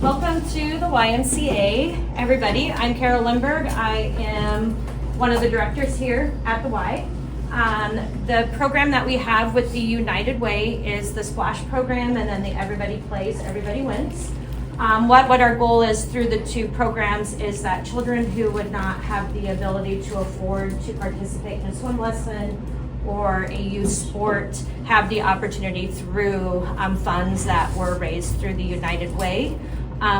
Welcome to the YMCA, everybody. I'm Carol Lindberg. I am one of the directors here at the Y. The program that we have with the United Way is the Splash program, and then the Everybody Plays, Everybody Wins. What our goal is through the two programs is that children who would not have the ability to afford to participate in a swim lesson or a youth sport have the opportunity through funds that were raised through the United Way.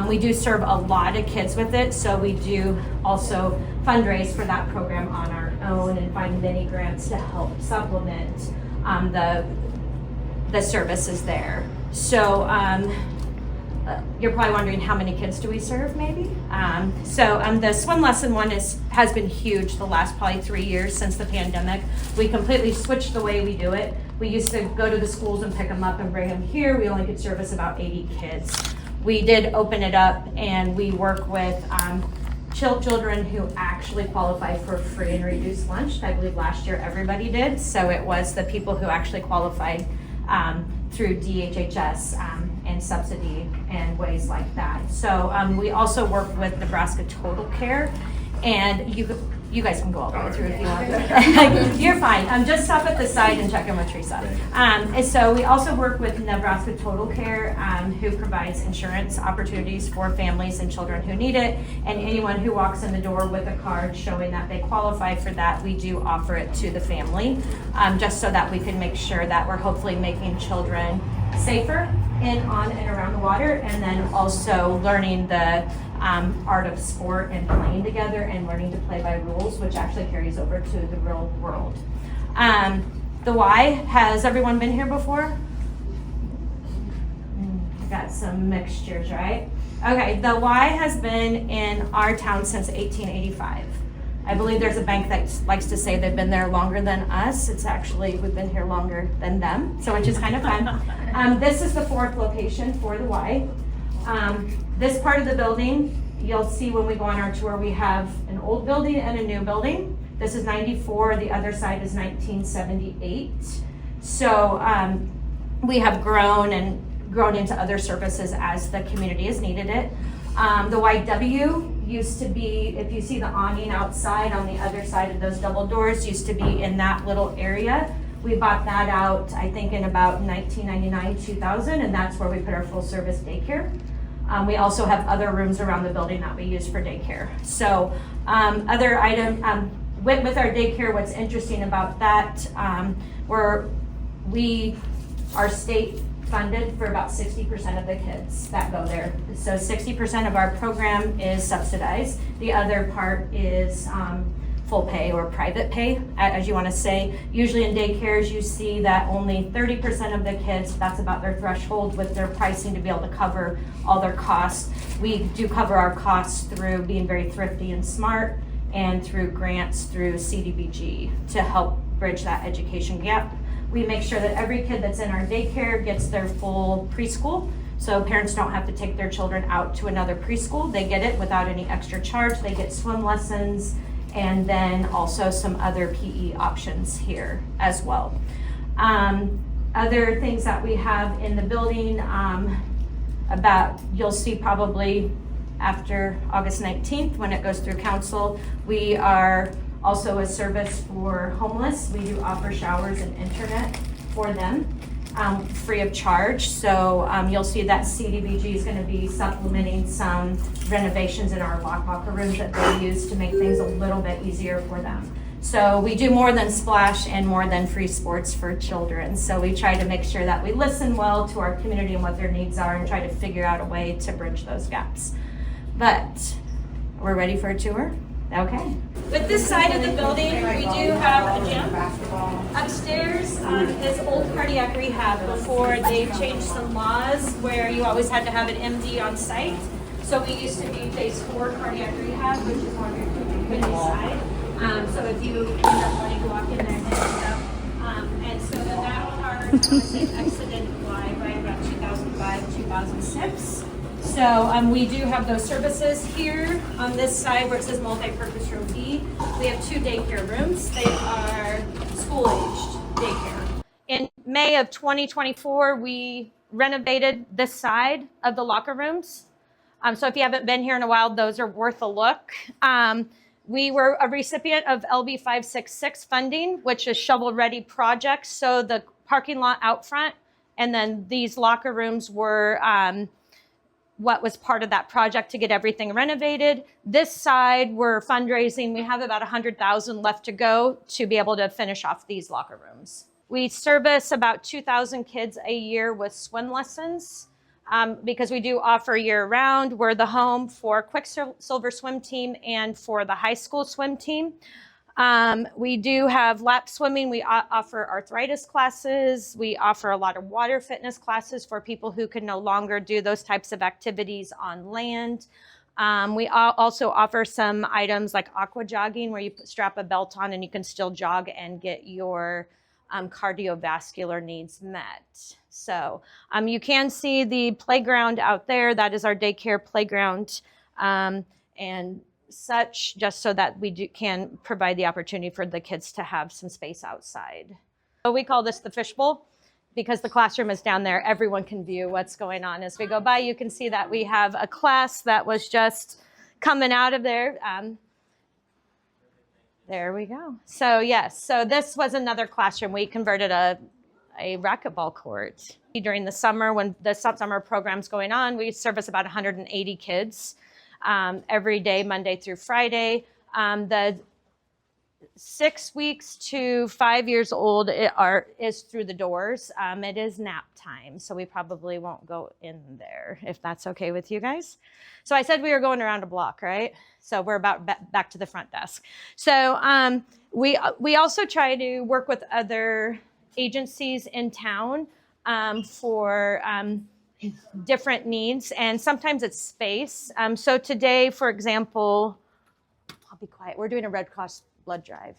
We do serve a lot of kids with it, so we do also fundraise for that program on our own and find many grants to help supplement the services there. So you're probably wondering, how many kids do we serve, maybe? The swim lesson one has been huge the last probably 3 years since the pandemic. We completely switched the way we do it. We used to go to the schools and pick them up and bring them here. We only could service about 80 kids. We did open it up, and we work with children who actually qualify for free and reduced lunch. I believe last year everybody did, so it was the people who actually qualified through DHHS and subsidy and ways like that. So we also work with Nebraska Total Care, and you guys can go all the way through if you want. You're fine. Just stop at the side and check in with Teresa. And so we also work with Nebraska Total Care, who provides insurance opportunities for families and children who need it. And anyone who walks in the door with a card showing that they qualify for that, we do offer it to the family, just so that we can make sure that we're hopefully making children safer in, on, and around the water, and then also learning the art of sport and playing together and learning to play by rules, which actually carries over to the real world. The Y, has everyone been here before? I got some mixtures, right? Okay, the Y has been in our town since 1885. I believe there's a bank that likes to say they've been there longer than us. It's actually, we've been here longer than them, so which is kind of fun. This is the fourth location for the Y. This part of the building, you'll see when we go on our tour, we have an old building and a new building. This is 94, the other side is 1978. So we have grown into other services as the community has needed it. The YW used to be, if you see the awning outside on the other side of those double doors, used to be in that little area. We bought that out, I think, in about 1999, 2000, and that's where we put our full service daycare. We also have other rooms around the building that we use for daycare. So other item, with our daycare, what's interesting about that, we are state funded for about 60% of the kids that go there. So 60% of our program is subsidized. The other part is full pay or private pay, as you want to say. Usually in daycares, you see that only 30% of the kids, that's about their threshold with their pricing to be able to cover all their costs. We do cover our costs through being very thrifty and smart, and through grants through CDBG to help bridge that education gap. We make sure that every kid that's in our daycare gets their full preschool, so parents don't have to take their children out to another preschool. They get it without any extra charge. They get swim lessons, and then also some other PE options here as well. Other things that we have in the building, you'll see probably after August 19th when it goes through council, we are also a service for homeless. We do offer showers and internet for them, free of charge. So you'll see that CDBG is going to be supplementing some renovations in our locker rooms that they use to make things a little bit easier for them. So we do more than splash and more than free sports for children. So we try to make sure that we listen well to our community and what their needs are and try to figure out a way to bridge those gaps. But we're ready for a tour? Okay. With this side of the building, we do have a gym. Upstairs is old cardiac rehab before they changed some laws where you always had to have an MD on site. So we used to be phase 4 cardiac rehab, which is on your community side. So if you end up wanting to walk in there and stuff. And so that part exited live right around 2005, 2006. So we do have those services here on this side where it says multi-purpose room B. We have 2 daycare rooms. They are school-aged daycare. In May of 2024, we renovated this side of the locker rooms. So if you haven't been here in a while, those are worth a look. We were a recipient of LB 566 funding, which is shovel-ready projects. So the parking lot out front, and then these locker rooms were what was part of that project to get everything renovated. This side, we're fundraising. We have about 100,000 left to go to be able to finish off these locker rooms. We service about 2,000 kids a year with swim lessons. Because we do offer year-round. We're the home for Quicksilver swim team and for the high school swim team. We do have lap swimming. We offer arthritis classes. We offer a lot of water fitness classes for people who can no longer do those types of activities on land. We also offer some items like aqua jogging, where you strap a belt on and you can still jog and get your cardiovascular needs met. So you can see the playground out there. That is our daycare playground and such, just so that we can provide the opportunity for the kids to have some space outside. So we call this the fishbowl because the classroom is down there. Everyone can view what's going on as we go by. You can see that we have a class that was just coming out of there. There we go. So yes, so this was another classroom. We converted a racquetball court. During the summer, when the summer program's going on, we service about 180 kids every day, Monday through Friday. The 6 weeks to 5 years old is through the doors. It is nap time, so we probably won't go in there, if that's okay with you guys. So I said we were going around a block, right? So we're about back to the front desk. So we also try to work with other agencies in town for different needs, and sometimes it's space. So today, for example, I'll be quiet. We're doing a Red Cross blood drive.